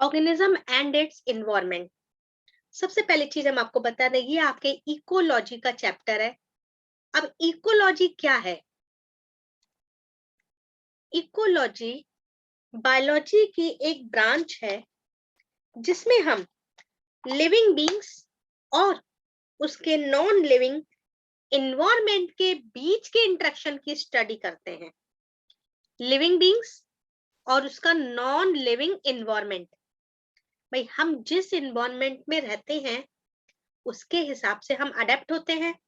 Organism and it's environment. सबसे पहली चीज हम आपको बता दें, ये आपके इकोलॉजी का चैप्टर है। अब इकोलॉजी क्या है? इकोलॉजी बायोलॉजी की एक ब्रांच है जिसमें हम लिविंग बींग्स और उसके नॉन लिविंग इन्वायरमेंट के बीच के इंटरेक्शन की स्टडी करते हैं। लिविंग बींग्स और उसका नॉन लिविंग इन्वायरमेंट, भाई हम जिस इन्वायरमेंट में रहते हैं उसके हिसाब से हम अडेप्ट होते हैं।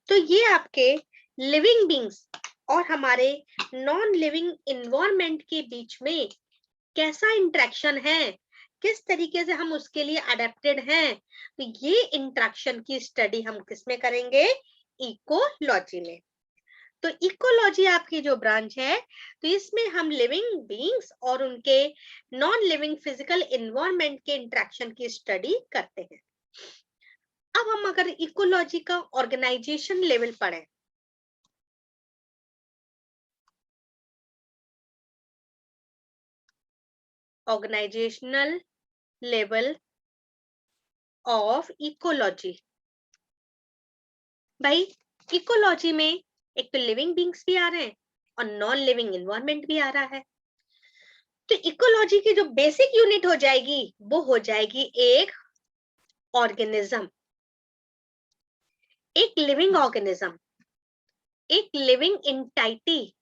तो ये आपके लिविंग बींग्स और हमारे नॉन लिविंग इन्वायरमेंट के बीच में कैसा इंटरेक्शन है, किस तरीके से हम उसके लिए अडेप्टेड हैं, तो ये इंटरेक्शन की स्टडी हम किसमें करेंगे? इकोलॉजी में। तो इकोलॉजी आपकी जो ब्रांच है, तो इसमें हम लिविंग बीइंग्स और उनके नॉन लिविंग फिजिकल इन्वायरमेंट के इंटरेक्शन की स्टडी करते हैं। अब हम अगर इकोलॉजी का ऑर्गेनाइजेशन लेवल पढ़ें, ऑर्गेनाइजेशनल लेवल ऑफ इकोलॉजी, भाई इकोलॉजी में एक तो लिविंग बींग्स भी आ रहे हैं और नॉन लिविंग इन्वायरमेंट भी आ रहा है। तो इकोलॉजी की जो बेसिक यूनिट हो जाएगी वो हो जाएगी एक ऑर्गेनिज्म, एक लिविंग ऑर्गेनिज्म, एक लिविंग एंटाइटी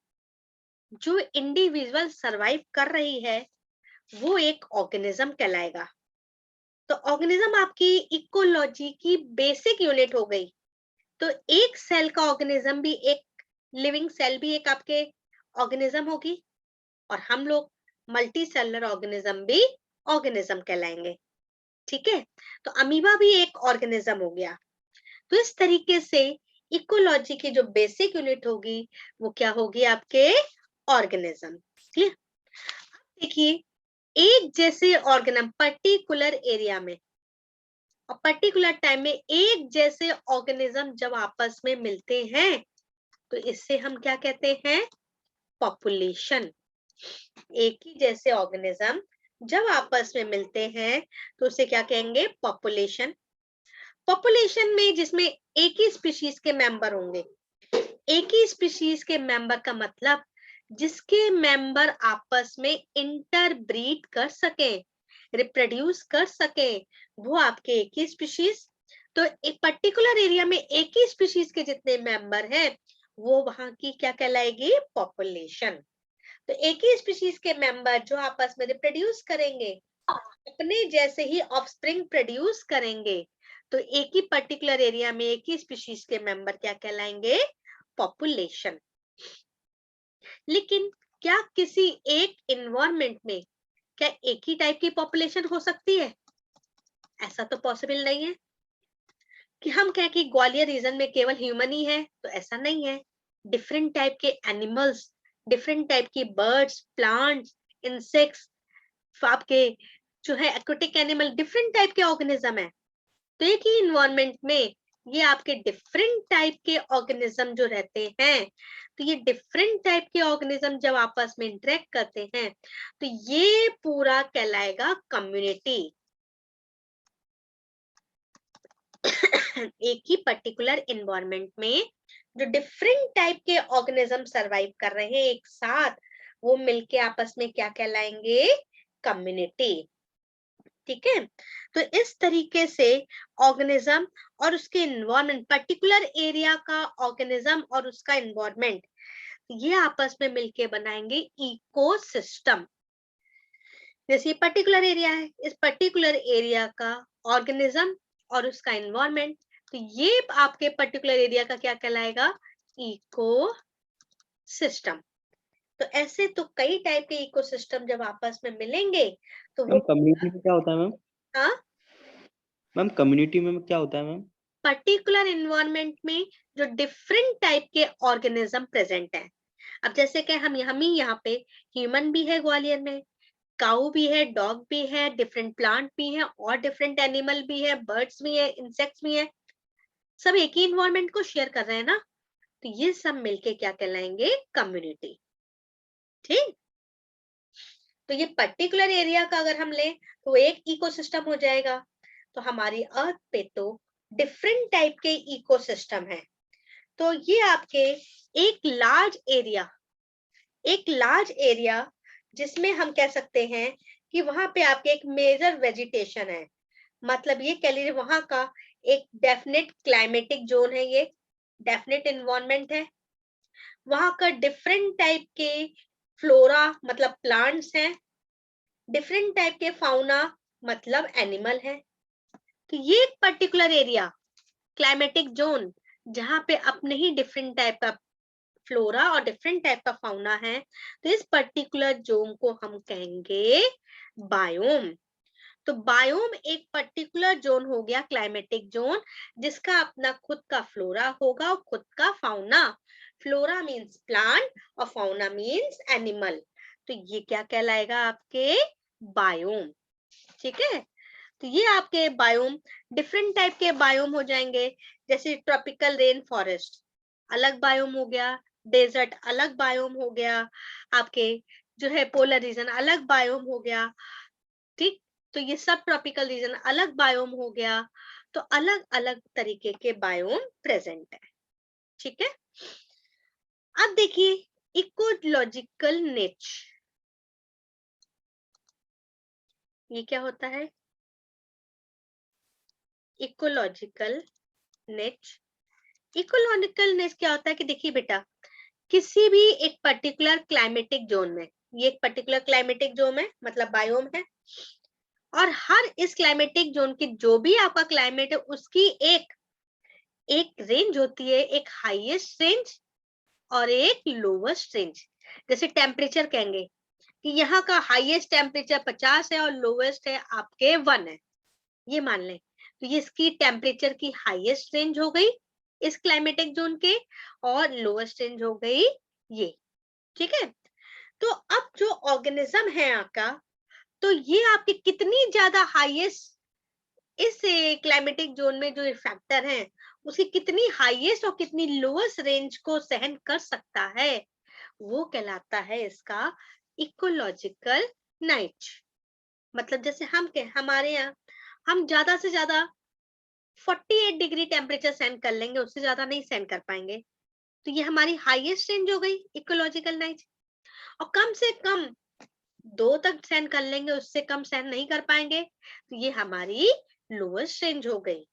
जो इंडिविजुअल सरवाइव कर रही है, वो एक ऑर्गेनिज्म कहलाएगा। तो ऑर्गेनिज्म आपकी इकोलॉजी की बेसिक यूनिट हो गई। तो एक सेल का ऑर्गेनिज्म भी एक लिविंग सेल भी एक आपके ऑर्गेनिज्म होगी, और हम लोग मल्टी सेलुलर ऑर्गेनिज्म भी ऑर्गेनिज्म कहलाएंगे। ठीक है, तो अमीबा भी एक ऑर्गेनिज्म हो गया। तो इस तरीके से इकोलॉजी की जो बेसिक यूनिट होगी वो क्या होगी? आपके ऑर्गेनिज्म। ठीक, देखिए एक जैसे ऑर्गेनिज्म पर्टिकुलर एरिया में और पर्टिकुलर टाइम में एक जैसे ऑर्गेनिज्म जब आपस में मिलते हैं तो इससे हम क्या कहते हैं? पॉपुलेशन। एक ही जैसे ऑर्गेनिज्म जब आपस में मिलते हैं तो उसे क्या कहेंगे? पॉपुलेशन। पॉपुलेशन में जिसमें एक ही स्पीशीज के मेंबर होंगे। एक ही स्पीशीज के मेंबर का मतलब जिसके मेंबर आपस में इंटरब्रीड कर सके, रिप्रोड्यूस कर सके, वो आपके एक ही स्पीशीज। तो एक पर्टिकुलर एरिया में एक ही स्पीशीज के जितने मेंबर हैं वो वहां की क्या कहलाएगी? पॉपुलेशन। तो एक ही स्पीशीज के मेंबर जो आपस में रिप्रोड्यूस करेंगे, अपने जैसे ही ऑफस्प्रिंग प्रोड्यूस करेंगे, तो एक ही पर्टिकुलर एरिया में एक ही स्पीशीज के मेंबर क्या कहलाएंगे? पॉपुलेशन। लेकिन क्या किसी एक इन्वायरमेंट में क्या एक ही टाइप की पॉपुलेशन हो सकती है? ऐसा तो पॉसिबल नहीं है कि हम कहें कि ग्वालियर रीजन में केवल ह्यूमन ही है, तो ऐसा नहीं है। डिफरेंट टाइप के एनिमल्स, डिफरेंट टाइप की बर्ड्स, प्लांट्स, इंसेक्ट्स, आपके जो है एक्वेटिक एनिमल, डिफरेंट टाइप के ऑर्गेनिज्म है। तो एक ही इन्वायरमेंट में ये आपके डिफरेंट टाइप के ऑर्गेनिज्म जो रहते हैं, तो ये डिफरेंट टाइप के ऑर्गेनिज्म जब आपस में इंटरेक्ट करते हैं तो ये पूरा कहलाएगा कम्युनिटी। एक ही पर्टिकुलर इन्वायरमेंट में जो डिफरेंट टाइप के ऑर्गेनिज्म सरवाइव कर रहे हैं एक साथ, वो मिलके आपस में क्या कहलाएंगे? कम्युनिटी। ठीक है, तो इस तरीके से ऑर्गेनिज्म और उसके इन्वायरमेंट, पर्टिकुलर एरिया का ऑर्गेनिज्म और उसका इन्वायरमेंट, ये आपस में मिलके बनाएंगे इकोसिस्टम। जैसे ये पर्टिकुलर एरिया है, इस पर्टिकुलर एरिया का ऑर्गेनिज्म और उसका इन्वायरमेंट, तो ये आपके पर्टिकुलर एरिया का क्या कहलाएगा? इकोसिस्टम। तो ऐसे तो कई टाइप के इकोसिस्टम जब आपस में मिलेंगे तो मैम वो कम्युनिटी में क्या होता है मैम? हाँ, मैम कम्युनिटी में क्या होता है मैम? पर्टिकुलर इन्वायरमेंट में जो डिफरेंट टाइप के ऑर्गेनिज्म प्रेजेंट है। अब जैसे कि हम ही यहाँ पे ह्यूमन भी है ग्वालियर में, काऊ भी है, डॉग भी है, डिफरेंट प्लांट भी है और डिफरेंट एनिमल भी है, बर्ड्स भी है, इंसेक्ट्स भी है, सब एक ही इन्वायरमेंट को शेयर कर रहे हैं ना। तो ये सब मिलके क्या कहलाएंगे? कम्युनिटी। ठीक, तो ये पर्टिकुलर एरिया का अगर हम लें तो एक इकोसिस्टम हो जाएगा। तो हमारी अर्थ पे तो डिफरेंट टाइप के इकोसिस्टम है। तो ये आपके एक लार्ज एरिया जिसमें हम कह सकते हैं कि वहां पे आपके एक मेजर वेजिटेशन है, मतलब ये कह लीजिए वहां का एक डेफिनेट क्लाइमेटिक जोन है, ये डेफिनेट एनवायरनमेंट है। वहां का डिफरेंट टाइप के फ्लोरा मतलब प्लांट्स हैं, डिफरेंट टाइप के फाउना मतलब एनिमल है। तो ये एक पर्टिकुलर एरिया क्लाइमेटिक जोन जहां पे अपने ही डिफरेंट टाइप का फ्लोरा और डिफरेंट टाइप का फाउना है, तो इस पर्टिकुलर जोन को हम कहेंगे बायोम। तो बायोम एक पर्टिकुलर जोन हो गया क्लाइमेटिक जोन जिसका अपना खुद का फ्लोरा होगा और खुद का फाउना। फ्लोरा मींस प्लांट और फाउना मींस एनिमल। तो ये क्या कहलाएगा आपके बायोम। ठीक है, तो ये आपके बायोम डिफरेंट टाइप के बायोम हो जाएंगे। जैसे ट्रॉपिकल रेन फॉरेस्ट अलग बायोम हो गया, डेजर्ट अलग बायोम हो गया, आपके जो है पोलर रीजन अलग बायोम हो गया। ठीक, तो ये सब ट्रॉपिकल रीजन अलग बायोम हो गया। तो अलग अलग तरीके के बायोम प्रेजेंट है। ठीक है, अब देखिए इकोलॉजिकल निच, ये क्या होता है? इकोलॉजिकल निच, इकोलॉजिकल निच क्या होता है कि देखिए बेटा, किसी भी एक पर्टिकुलर क्लाइमेटिक जोन में, ये एक पर्टिकुलर क्लाइमेटिक जोन है मतलब बायोम है, और हर इस क्लाइमेटिक जोन की जो भी आपका क्लाइमेट है उसकी एक एक रेंज होती है, एक हाईएस्ट रेंज और एक लोवेस्ट रेंज। जैसे टेम्परेचर कहेंगे कि यहाँ का हाईएस्ट टेम्परेचर 50 है और लोवेस्ट है आपके 1 है, ये मान लें। तो ये इसकी टेम्परेचर की हाईएस्ट रेंज हो गई इस क्लाइमेटिक जोन के, और लोवेस्ट रेंज हो गई ये। ठीक है, तो अब जो ऑर्गेनिज्म है आपका, तो ये आपकी कितनी ज्यादा हाईएस्ट इस क्लाइमेटिक जोन में जो फैक्टर है उसकी कितनी हाईएस्ट और कितनी लोएस्ट रेंज को सहन कर सकता है, वो कहलाता है इसका इकोलॉजिकल नाइच। मतलब जैसे हमारे यहाँ हम ज्यादा से ज्यादा 48 डिग्री टेम्परेचर सहन कर लेंगे, उससे ज्यादा नहीं सहन कर पाएंगे। तो ये हमारी हाईएस्ट रेंज हो गई इकोलॉजिकल नाइच। और कम से कम 2 तक सहन कर लेंगे, उससे कम सहन नहीं कर पाएंगे, तो ये हमारी लोएस्ट रेंज हो गई।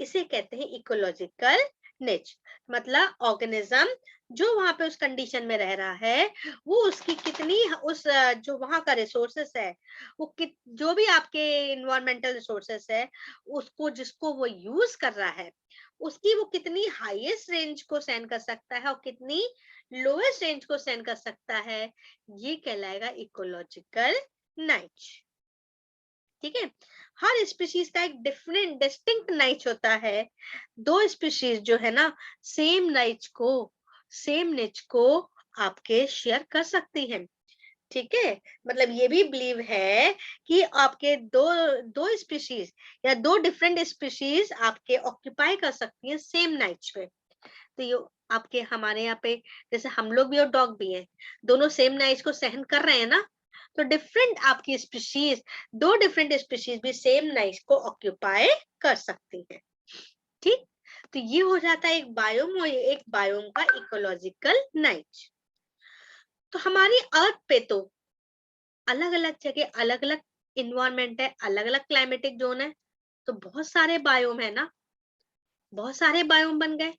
इसे कहते हैं इकोलॉजिकल निच। मतलब ऑर्गेनिज्म जो वहां पे उस कंडीशन में रह रहा है, वो उसकी कितनी उस जो वहां का रिसोर्सेस है, वो जो भी आपके इन्वायरमेंटल रिसोर्सेस है, उसको जिसको वो यूज कर रहा है, उसकी वो कितनी हाईएस्ट रेंज को सहन कर सकता है और कितनी लोएस्ट रेंज को सहन कर सकता है, ये कहलाएगा इकोलॉजिकल नाइच। ठीक है, हर स्पीशीज का एक डिफरेंट डिस्टिंक्ट नाइच होता है। 2 स्पीशीज जो है ना सेम निच को आपके शेयर कर सकती हैं। ठीक है, मतलब ये भी बिलीव है कि आपके दो स्पीशीज या 2 डिफरेंट स्पीशीज आपके ऑक्यूपाई कर सकती हैं सेम नाइच पे। तो ये आपके हमारे यहाँ पे जैसे हम लोग भी और डॉग भी हैं, दोनों सेम नाइच को सहन कर रहे हैं ना, तो डिफरेंट आपकी स्पीशीज 2 डिफरेंट स्पीशीज भी सेम नाइच को ऑक्यूपाई कर सकती है। ठीक, तो ये हो जाता है एक बायोम और एक बायोम का इकोलॉजिकल नाइच। तो हमारी अर्थ पे तो अलग अलग जगह अलग अलग इन्वायरमेंट है, अलग अलग क्लाइमेटिक जोन है, तो बहुत सारे बायोम है ना, बहुत सारे बायोम बन गए।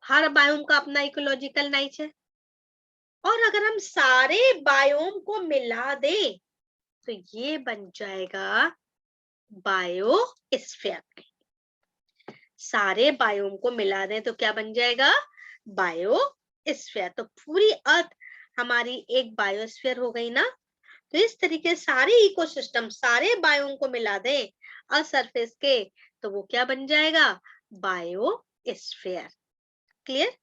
हर बायोम का अपना इकोलॉजिकल नाइच है। और अगर हम सारे बायोम को मिला दें तो ये बन जाएगा बायोस्फीयर। सारे बायोम को मिला दें तो क्या बन जाएगा? बायोस्फीयर। तो पूरी अर्थ हमारी एक बायोस्फीयर हो गई ना। तो इस तरीके सारे इकोसिस्टम सारे बायोम को मिला दें अर्थ सरफेस के, तो वो क्या बन जाएगा? बायोस्फीयर। क्लियर?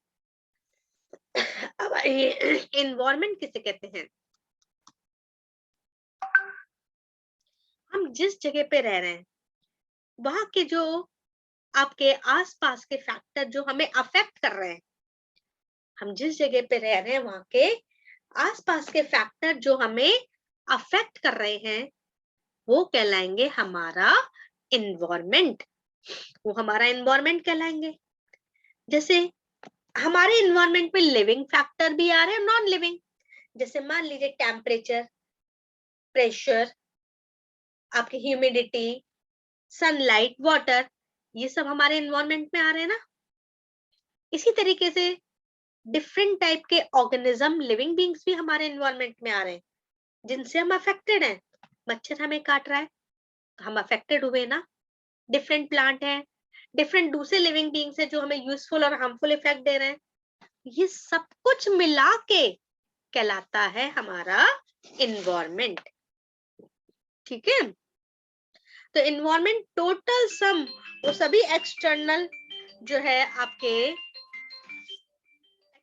अब एनवायरमेंट किसे कहते हैं? हम जिस जगह पे रह रहे हैं वहां के जो आपके आसपास के फैक्टर जो हमें अफेक्ट कर रहे हैं, हम जिस जगह पे रह रहे हैं वहां के आसपास के फैक्टर जो हमें अफेक्ट कर रहे हैं वो कहलाएंगे हमारा इन्वायरमेंट, वो हमारा इन्वायरमेंट कहलाएंगे। जैसे हमारे इन्वायरमेंट में लिविंग फैक्टर भी आ रहे हैं, नॉन लिविंग। जैसे मान लीजिए टेम्परेचर, प्रेशर, आपकी ह्यूमिडिटी, सनलाइट, वाटर, ये सब हमारे इन्वायरमेंट में आ रहे हैं ना। इसी तरीके से डिफरेंट टाइप के ऑर्गेनिज्म, लिविंग बींग्स भी हमारे इन्वायरमेंट में आ रहे हैं जिनसे हम अफेक्टेड हैं। मच्छर हमें काट रहा है तो हम अफेक्टेड हुए ना। डिफरेंट प्लांट है, डिफरेंट दूसरे लिविंग बींग्स है जो हमें यूजफुल और हार्मफुल इफेक्ट दे रहे हैं। ये सब कुछ मिला के कहलाता है हमारा इन्वायरमेंट। ठीक है, तो इन्वायरमेंट टोटल सम वो सभी एक्सटर्नल जो है आपके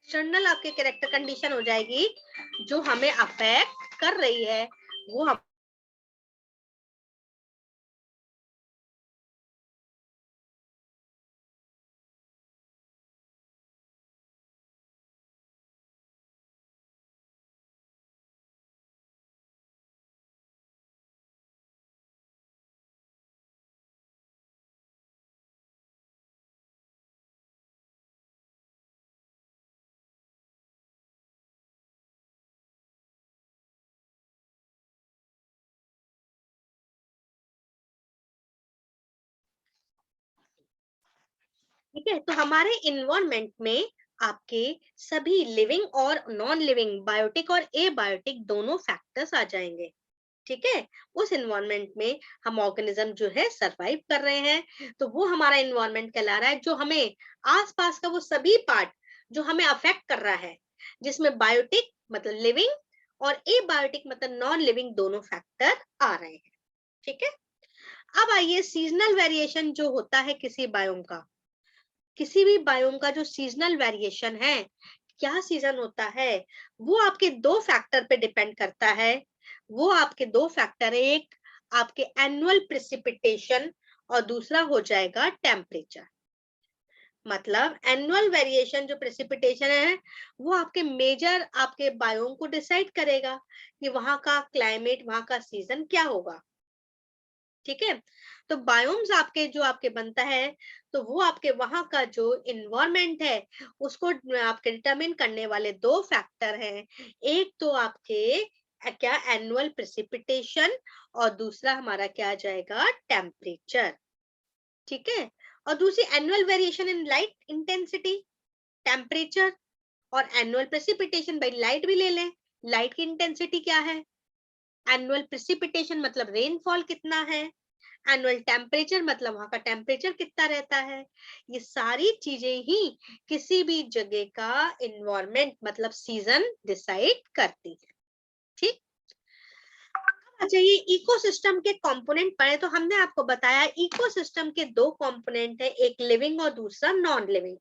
एक्सटर्नल आपके कैरेक्टर कंडीशन हो जाएगी जो हमें अफेक्ट कर रही है, वो हम ठीक है। तो हमारे इन्वायरमेंट में आपके सभी लिविंग और नॉन लिविंग, बायोटिक और एबायोटिक दोनों फैक्टर्स आ जाएंगे। ठीक है, उस इन्वायरमेंट में हम ऑर्गेनिज्म जो है सरवाइव कर रहे हैं, तो वो हमारा इन्वायरमेंट कहला रहा है। जो हमें आसपास का वो सभी पार्ट जो हमें अफेक्ट कर रहा है, जिसमें बायोटिक मतलब लिविंग और एबायोटिक मतलब नॉन लिविंग दोनों फैक्टर आ रहे हैं। ठीक है, अब आइए सीजनल वेरिएशन जो होता है किसी बायोम का, किसी भी बायोम का जो सीजनल वेरिएशन है, क्या सीजन होता है, वो आपके दो फैक्टर पे डिपेंड करता है। वो आपके दो फैक्टर है, एक आपके एनुअल प्रेसिपिटेशन और दूसरा हो जाएगा टेम्परेचर। मतलब एनुअल वेरिएशन जो प्रेसिपिटेशन है वो आपके मेजर आपके बायोम को डिसाइड करेगा कि वहां का क्लाइमेट, वहां का सीजन क्या होगा। ठीक है, तो बायोम्स आपके जो आपके बनता है, तो वो आपके वहां का जो इन्वायरमेंट है उसको आपके डिटरमिन करने वाले दो फैक्टर हैं। एक तो आपके क्या एनुअल प्रेसिपिटेशन और दूसरा हमारा क्या आ जाएगा टेम्परेचर। ठीक है, और दूसरी annual variation in light intensity, temperature और एनुअल प्रेसिपिटेशन। भाई लाइट भी ले लें, लाइट की इंटेंसिटी क्या है, एनुअल प्रेसिपिटेशन मतलब रेनफॉल कितना है, एनुअल टेम्परेचर मतलब वहां का टेम्परेचर कितना रहता है। ये सारी चीजें ही किसी भी जगह का इन्वायरमेंट मतलब सीजन डिसाइड करती है। ठीक, अच्छा ये इकोसिस्टम के कंपोनेंट पढ़े तो हमने आपको बताया इकोसिस्टम के दो कंपोनेंट है, एक लिविंग और दूसरा नॉन लिविंग।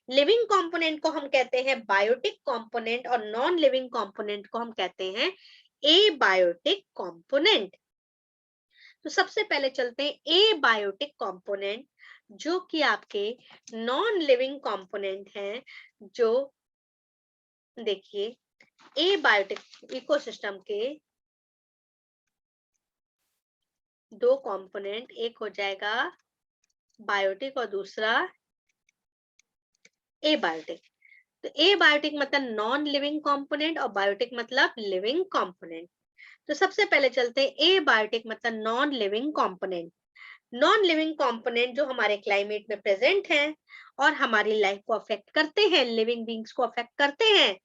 लिविंग कंपोनेंट को हम कहते हैं बायोटिक कंपोनेंट और नॉन लिविंग कंपोनेंट को हम कहते हैं एबायोटिक कंपोनेंट। तो सबसे पहले चलते हैं एबायोटिक कंपोनेंट जो कि आपके नॉन लिविंग कंपोनेंट हैं। जो देखिए एबायोटिक इकोसिस्टम के दो कंपोनेंट, एक हो जाएगा बायोटिक और दूसरा एबायोटिक। तो एबायोटिक मतलब नॉन लिविंग कंपोनेंट और बायोटिक मतलब लिविंग कंपोनेंट। तो सबसे पहले चलते हैं एबायोटिक मतलब non living component. Non living component जो हमारे क्लाइमेट में प्रेजेंट हैं और हमारी लाइफ को अफेक्ट करते हैं, लिविंग बींग्स को अफेक्ट करते हैं,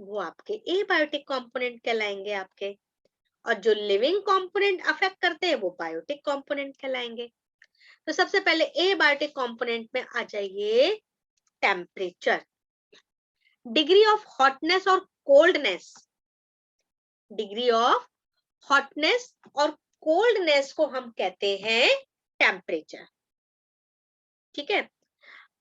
वो आपके एबायोटिक कंपोनेंट कहलाएंगे आपके। और जो लिविंग कंपोनेंट अफेक्ट करते हैं वो बायोटिक कंपोनेंट कहलाएंगे। तो सबसे पहले एबायोटिक कंपोनेंट में आ जाइए टेम्परेचर, डिग्री ऑफ हॉटनेस और कोल्डनेस। डिग्री ऑफ हॉटनेस और कोल्डनेस को हम कहते हैं टेम्परेचर। ठीक है,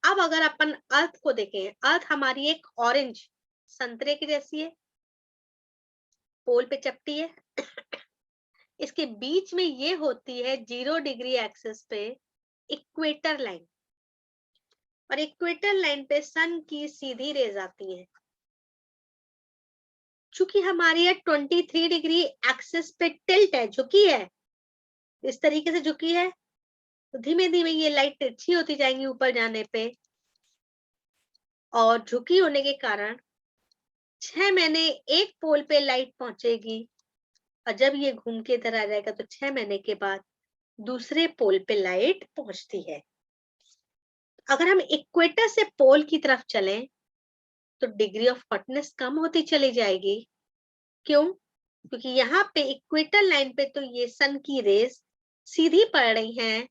अब अगर अपन अर्थ को देखें, अर्थ हमारी एक ऑरेंज संतरे की जैसी है, पोल पे चपटी है। इसके बीच में ये होती है 0 डिग्री एक्सिस पे इक्वेटर लाइन, और इक्वेटर लाइन पे सन की सीधी रेज आती है। चूंकि हमारी 23 डिग्री एक्सिस पे टिल्ट है, झुकी है, इस तरीके से झुकी है, तो धीमे धीमे ये लाइट तिरछी होती जाएंगी ऊपर जाने पे, और झुकी होने के कारण 6 महीने एक पोल पे लाइट पहुंचेगी, और जब ये घूम के इधर आ जाएगा तो 6 महीने के बाद दूसरे पोल पे लाइट पहुंचती है। अगर हम इक्वेटर से पोल की तरफ चलें तो डिग्री ऑफ हॉटनेस कम होती चली जाएगी। क्यों? क्योंकि यहाँ पे इक्वेटर लाइन पे तो ये सन की रेज सीधी पड़ रही हैं,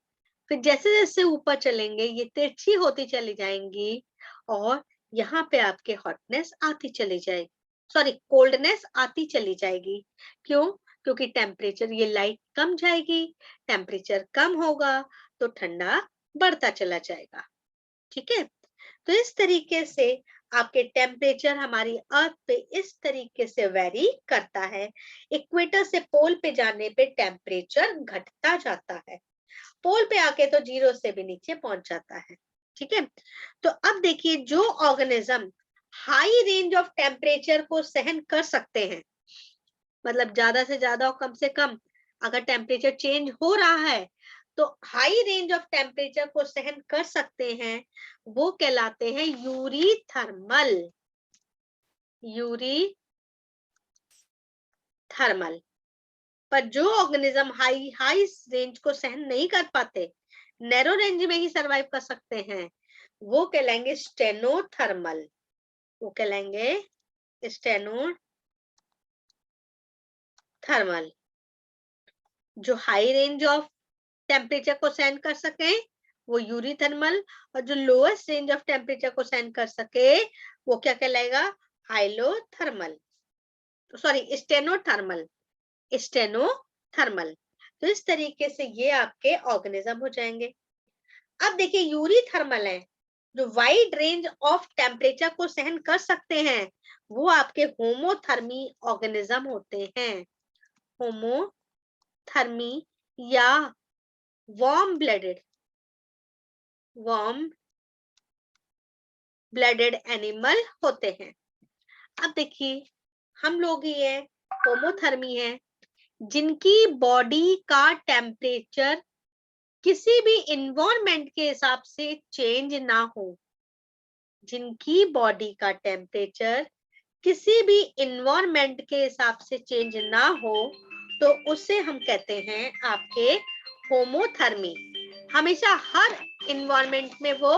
फिर जैसे जैसे ऊपर चलेंगे ये तिरछी होती चली जाएंगी, और यहाँ पे आपके हॉटनेस आती चली जाएगी, सॉरी कोल्डनेस आती चली जाएगी। क्यों? क्योंकि टेम्परेचर, ये लाइट कम जाएगी, टेम्परेचर कम होगा तो ठंडा बढ़ता चला जाएगा। ठीक है, तो इस तरीके से आपके टेम्परेचर हमारी अर्थ पे इस तरीके से वेरी करता है। इक्वेटर से पोल पे जाने पे टेम्परेचर घटता जाता है, पोल पे आके तो 0 से भी नीचे पहुंच जाता है। ठीक है, तो अब देखिए जो organism high range of temperature को सहन कर सकते हैं, मतलब ज्यादा से ज्यादा और कम से कम अगर टेम्परेचर चेंज हो रहा है तो हाई रेंज ऑफ टेम्परेचर को सहन कर सकते हैं, वो कहलाते हैं यूरीथर्मल। यूरीथर्मल। पर जो ऑर्गेनिज्म हाई रेंज को सहन नहीं कर पाते, नैरो रेंज में ही सरवाइव कर सकते हैं, वो कहलाएंगे स्टेनोथर्मल। वो कहलाएंगे स्टेनोथर्मल। जो हाई रेंज ऑफ टेम्परेचर को सहन कर सके वो यूरीथर्मल, और जो लोएस्ट रेंज ऑफ टेम्परेचर को सहन कर सके वो क्या कहलाएगा? हाइलोथर्मल, सॉरी स्टेनोथर्मल। स्टेनोथर्मल। तो इस तरीके से ये आपके ऑर्गेनिज्म हो जाएंगे। अब देखिए यूरीथर्मल है, जो वाइड रेंज ऑफ टेम्परेचर को सहन कर सकते हैं, वो आपके होमोथर्मी ऑर्गेनिज्म होते हैं। होमोथर्मी या वार्म ब्लडेड एनिमल होते हैं। अब देखिए हम लोग ये होमोथर्मी है, जिनकी बॉडी का टेम्परेचर किसी भी इन्वायरमेंट के हिसाब से चेंज ना हो, जिनकी बॉडी का टेम्परेचर किसी भी इन्वायरमेंट के हिसाब से चेंज ना हो, तो उसे हम कहते हैं आपके होमोथर्मी। हमेशा हर इन्वायरमेंट में वो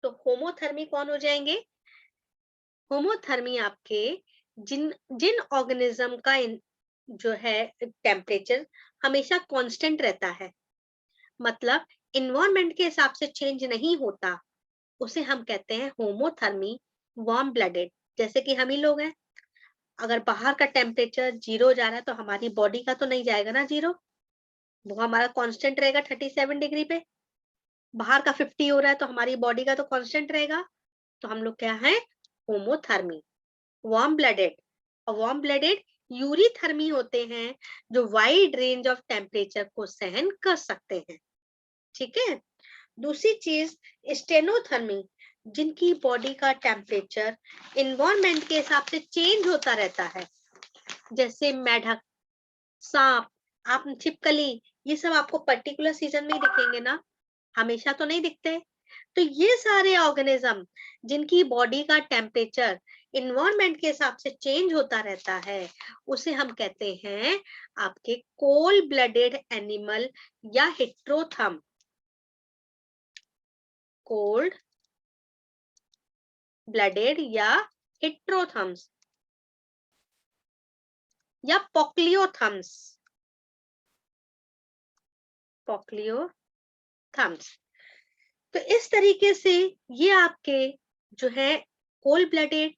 तो होमोथर्मी कौन हो जाएंगे? होमोथर्मी आपके जिन जिन ऑर्गेनिज्म का जो है टेम्परेचर हमेशा कांस्टेंट रहता है, मतलब इन्वायरमेंट के हिसाब से चेंज नहीं होता, उसे हम कहते हैं होमोथर्मी वार्म ब्लडेड। जैसे कि हम ही लोग हैं, अगर बाहर का टेम्परेचर 0 जा रहा है तो हमारी बॉडी का तो नहीं जाएगा ना 0, वो हमारा कांस्टेंट रहेगा 37 डिग्री पे। बाहर का 50 हो रहा है तो हमारी बॉडी का तो कांस्टेंट रहेगा। तो हम लोग क्या है? होमोथर्मी वार्म ब्लडेड। और वार्म ब्लडेड यूरीथर्मी होते हैं, जो वाइड रेंज ऑफ टेम्परेचर को सहन कर सकते हैं। ठीक है, दूसरी चीज स्टेनोथर्मी, जिनकी बॉडी का टेम्परेचर इन्वायरमेंट के हिसाब से चेंज होता रहता है, जैसे मेढक, सांप, आप छिपकली, ये सब आपको पर्टिकुलर सीजन में ही दिखेंगे ना, हमेशा तो नहीं दिखते। तो ये सारे ऑर्गेनिज्म जिनकी बॉडी का टेम्परेचर इन्वायरमेंट के हिसाब से चेंज होता रहता है, उसे हम कहते हैं आपके कोल्ड ब्लडेड एनिमल या हेट्रोथर्म। कोल्ड ब्लडेड या हेट्रोथर्म्स या पोक्लियोथर्म्स। पोक्लियोथर्म्स। तो इस तरीके से ये आपके जो है कोल्ड ब्लडेड,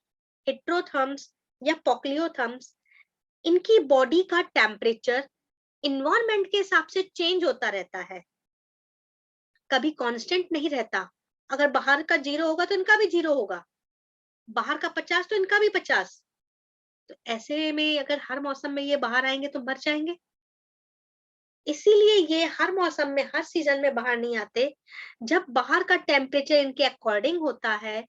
हेट्रोथर्म्स या पोक्लियोथर्म्स, इनकी बॉडी का टेम्परेचर इन्वायरमेंट के हिसाब से चेंज होता रहता है, कभी कांस्टेंट नहीं रहता। अगर बाहर का 0 होगा तो इनका भी 0 होगा, बाहर का 50 तो इनका भी 50। तो ऐसे में अगर हर मौसम में ये बाहर आएंगे तो मर जाएंगे। इसीलिए ये हर मौसम में, हर सीजन में बाहर नहीं आते। जब बाहर का टेम्परेचर इनके अकॉर्डिंग होता है,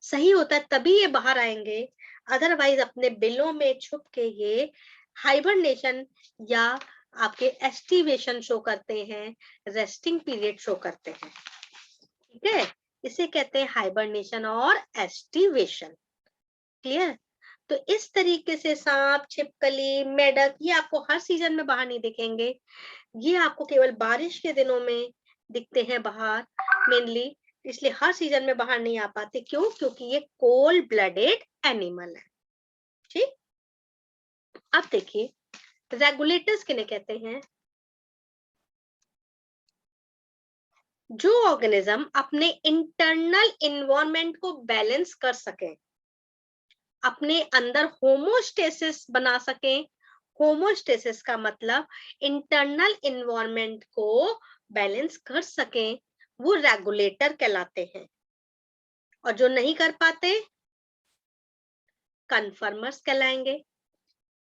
सही होता है, तभी ये बाहर आएंगे। अदरवाइज अपने बिलों में छुप के ये हाइबरनेशन या आपके एस्टिवेशन शो करते हैं, रेस्टिंग पीरियड शो करते हैं। ठीक है, इसे कहते हैं हाइबरनेशन और एस्टिवेशन। क्लियर? तो इस तरीके से सांप, छिपकली, मेढक ये आपको हर सीजन में बाहर नहीं दिखेंगे, ये आपको केवल बारिश के दिनों में दिखते हैं बाहर मेनली। इसलिए हर सीजन में बाहर नहीं आ पाते। क्यों? क्योंकि ये कोल्ड ब्लडेड एनिमल है। ठीक, अब देखिए रेगुलेटर्स किन्हें कहते हैं? जो ऑर्गेनिज्म अपने इंटरनल इन्वायरमेंट को बैलेंस कर सके, अपने अंदर होमोस्टेसिस बना सके। होमोस्टेसिस का मतलब इंटरनल इन्वायरमेंट को बैलेंस कर सके, वो रेगुलेटर कहलाते हैं। और जो नहीं कर पाते, कन्फर्मर्स कहलाएंगे।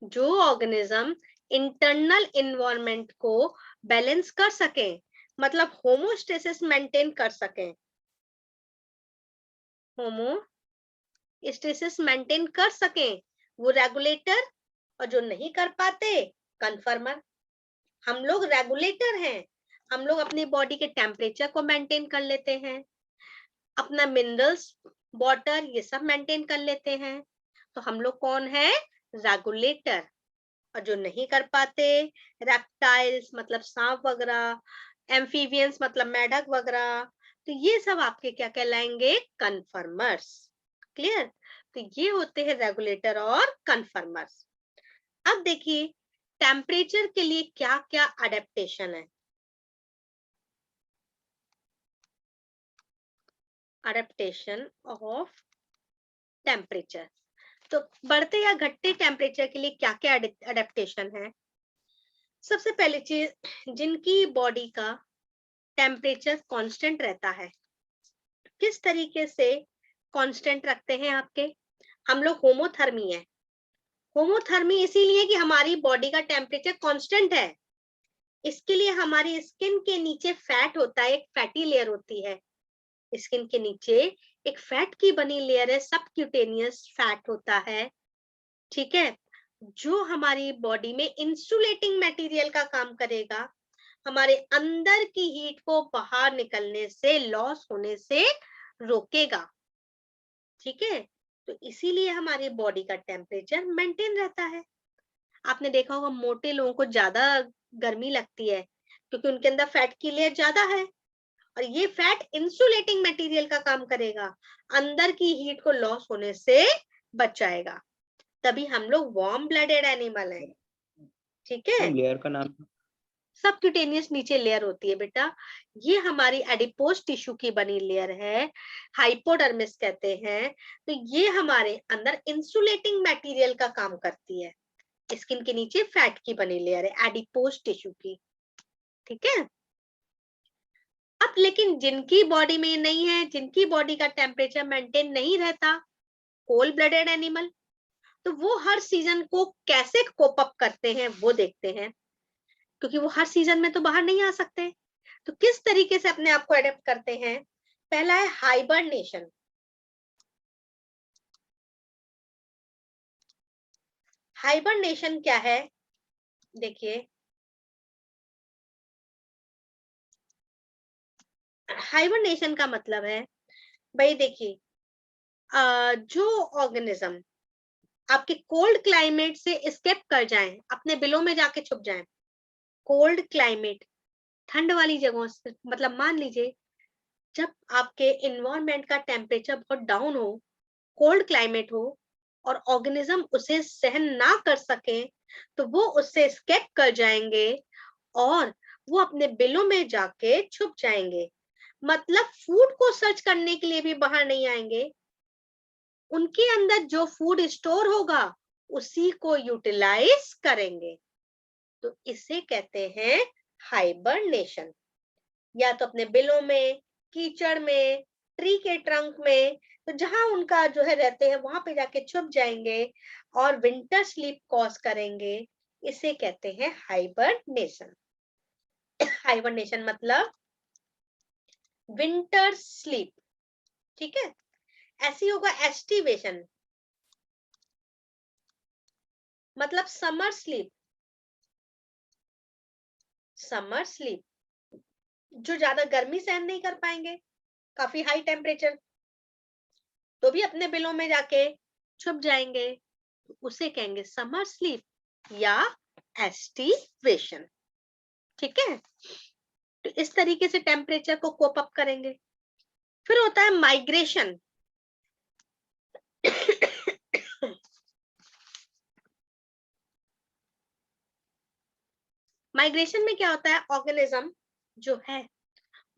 जो ऑर्गेनिज्म इंटरनल इन्वायरमेंट को बैलेंस कर सके, मतलब होमोस्टेसिस मेंटेन कर सके, होमोस्टेसिस मेंटेन कर सके, वो रेगुलेटर। और जो नहीं कर पाते, कन्फर्मर। हम लोग रेगुलेटर हैं, हम लोग अपनी बॉडी के टेम्परेचर को मेंटेन कर लेते हैं, अपना मिनरल्स, वाटर, ये सब मेंटेन कर लेते हैं। तो हम लोग कौन है? रेगुलेटर। और जो नहीं कर पाते, रेप्टाइल्स मतलब सांप वगैरह, एम्फीबियंस मतलब मेढक वगैरह, तो ये सब आपके क्या कहलाएंगे? कन्फर्मर्स। क्लियर? तो ये होते हैं रेगुलेटर और कन्फर्मर्स। अब देखिए टेम्परेचर के लिए क्या क्या अडेप्टेशन है। अडेप्टेशन ऑफ टेम्परेचर, तो बढ़ते या घटते टेम्परेचर के लिए क्या क्या अडेप्टेशन है? सबसे पहली चीज, जिनकी बॉडी का टेम्परेचर कांस्टेंट रहता है। किस तरीके से कांस्टेंट रखते हैं आपके? हम लोग होमोथर्मी है। होमोथर्मी इसीलिए कि हमारी बॉडी का टेम्परेचर कांस्टेंट है। इसके लिए हमारी स्किन के नीचे फैट होता है, एक फैटी लेयर होती है। स्किन के नीचे एक फैट की बनी लेयर है, सबक्यूटेनियस फैट होता है। ठीक है, जो हमारी बॉडी में इंसुलेटिंग मटेरियल का काम करेगा, हमारे अंदर की हीट को बाहर निकलने से, लॉस होने से रोकेगा। ठीक है, तो इसीलिए हमारी बॉडी का टेम्परेचर मेंटेन रहता है। आपने देखा होगा मोटे लोगों को ज्यादा गर्मी लगती है, क्योंकि उनके अंदर फैट की लेयर ज्यादा है, और ये फैट इंसुलेटिंग मटेरियल का काम करेगा, अंदर की हीट को लॉस होने से बचाएगा। तभी हम लोग वार्म ब्लडेड एनिमल हैं। ठीक है, मैम लेयर का नाम? सबक्यूटेनियस नीचे लेयर होती है बेटा, ये हमारी एडिपोज टिश्यू की बनी लेयर है, हाइपोडर्मिस कहते हैं। तो ये हमारे अंदर इंसुलेटिंग मटेरियल का काम करती है। स्किन के नीचे फैट की बनी लेयर है एडिपोज टिश्यू की। ठीक है, अब लेकिन जिनकी बॉडी में नहीं है, जिनकी बॉडी का टेम्परेचर मेंटेन नहीं रहता, कोल्ड ब्लडेड एनिमल, तो वो हर सीजन को कैसे कोप अप करते हैं वो देखते हैं। क्योंकि वो हर सीजन में तो बाहर नहीं आ सकते, तो किस तरीके से अपने आप को अडेप्ट करते हैं? पहला है हाइबरनेशन। हाइबरनेशन क्या है? देखिए, हाइबरनेशन का मतलब है, भाई देखिए, जो ऑर्गेनिज्म आपके कोल्ड क्लाइमेट से एस्केप कर जाएं, अपने बिलों में जाके छुप जाएं। कोल्ड क्लाइमेट, ठंड वाली जगहों से, मतलब मान लीजिए जब आपके इन्वायरमेंट का टेम्परेचर बहुत डाउन हो, कोल्ड क्लाइमेट हो और ऑर्गेनिज्म उसे सहन ना कर सके, तो वो उससे एस्केप कर जाएंगे और वो अपने बिलों में जाके छुप जाएंगे। मतलब फूड को सर्च करने के लिए भी बाहर नहीं आएंगे, उनके अंदर जो फूड स्टोर होगा उसी को यूटिलाइज करेंगे। तो इसे कहते हैं हाइबरनेशन। या तो अपने बिलों में, कीचड़ में, ट्री के ट्रंक में, तो जहां उनका जो है रहते हैं वहां पे जाके छुप जाएंगे और विंटर स्लीप कॉज करेंगे। इसे कहते हैं हाइबरनेशन। हाइबरनेशन मतलब विंटर स्लीप, ठीक है। ऐसी होगा एस्टिवेशन, मतलब समर स्लीप। समर स्लीप जो ज्यादा गर्मी सहन नहीं कर पाएंगे, काफी हाई टेम्परेचर, तो भी अपने बिलों में जाके छुप जाएंगे, उसे कहेंगे समर स्लीप या एस्टिवेशन, ठीक है। तो इस तरीके से टेम्परेचर को कोप अप करेंगे। फिर होता है माइग्रेशन। माइग्रेशन में क्या होता है, ऑर्गेनिज्म जो है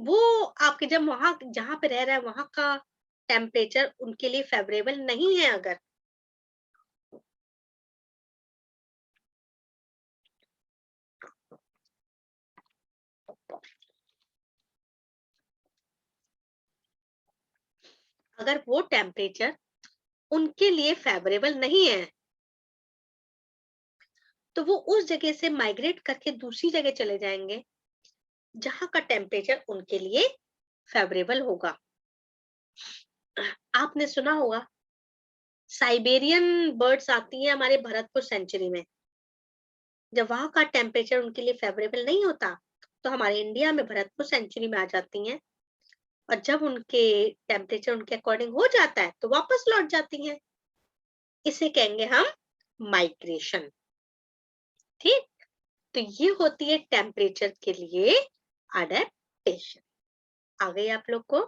वो आपके जब वहां जहां पे रह रहा है वहां का टेम्परेचर उनके लिए फेवरेबल नहीं है, अगर वो टेम्परेचर उनके लिए फेवरेबल नहीं है, तो वो उस जगह से माइग्रेट करके दूसरी जगह चले जाएंगे जहां का टेम्परेचर उनके लिए फेवरेबल होगा। आपने सुना होगा साइबेरियन बर्ड्स आती हैं हमारे भरतपुर सेंचुरी में, जब वहां का टेम्परेचर उनके लिए फेवरेबल नहीं होता तो हमारे इंडिया में भरतपुर सेंचुरी में आ जाती हैं, और जब उनके टेम्परेचर उनके अकॉर्डिंग हो जाता है तो वापस लौट जाती हैं। इसे कहेंगे हम माइग्रेशन, ठीक। तो ये होती है टेम्परेचर के लिए अडेप्टेशन। आ गई आप लोग को